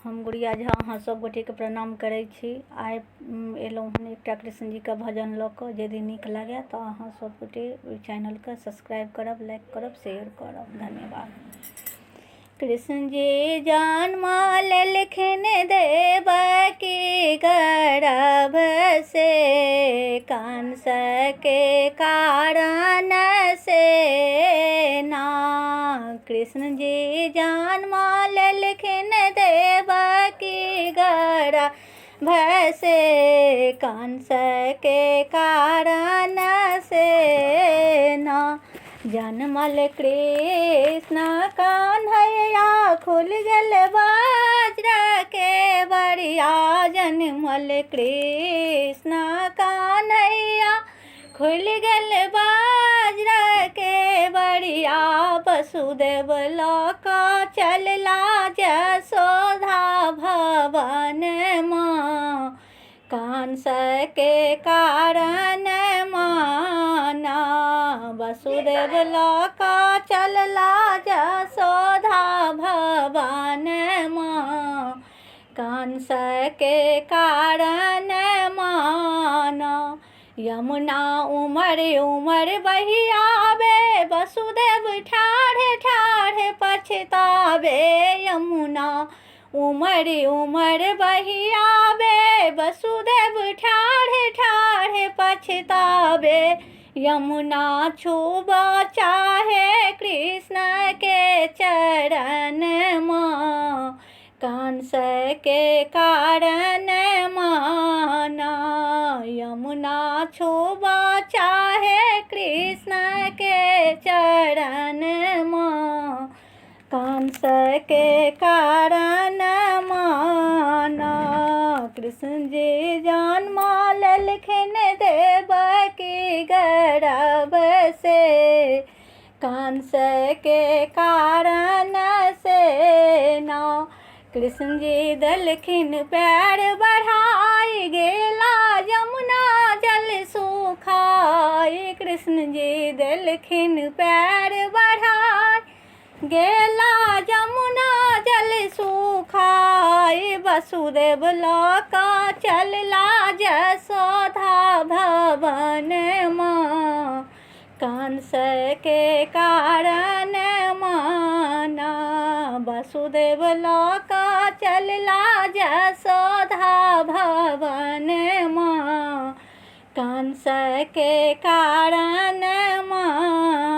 हम गुड़िया झा अहाँ सब गोटे के प्रणाम करै छी। आइ एलहुँ हन एकटा कृष्ण जी के भजन लऽ कऽ। यदि नीक लागय तऽ अहाँ सब गोटे ओइ चैनल के सब्सक्राइब करब, लाइक करब, शेयर करब। धन्यवाद। कृष्ण जी जन्म लेलखिन देवकी गर्भ से, कंस के कारण से ना। कृष्ण जी जन्म लेलखिन देवकी गर्भ से, कंस के कारण से ना। जन्मल कृष्ण कन्हैया, खुल गेल वज्र के बरिया। जन्मल कृष्ण कन्हैया, खुल गेल वज्र के बरिया। वसुदेव लोक चलला जसोधा भवन माँ, कंस के कारण माना। वसुदेव लोक चलला जसोधा भवन माँ, कंस के कारण माना। यमुना उमर उमर बही आवे, वसुदेव ठाढ़े ठाढ़े पछतावे। यमुना उमर उमर बही आवे, वसुदेव ठाढ़े ठाढ़े पछतावे। यमुना छूबा चाहे कृष्ण के चरण माँ, कंस के कारण माना। यमुना छूबा चाहे कृष्ण के चरण माँ, कंस के कारण माना। कृष्ण जी जन्म लेलखिन देवकी गर्भ से, कंस के कारण से ना। कृष्ण जी देलखिन पैर बढ़ाई, गेला यमुना जल सुखाई। कृष्ण जी देलखिन पैर बढ़ाई, गेला यमुना जल सुखाई। वसुदेव लोक चलला जसोधा भवन माँ, कंस के कारण माना। वसुदेव लोक चलला जसोधा भवन माँ, कंस के कारण माँ।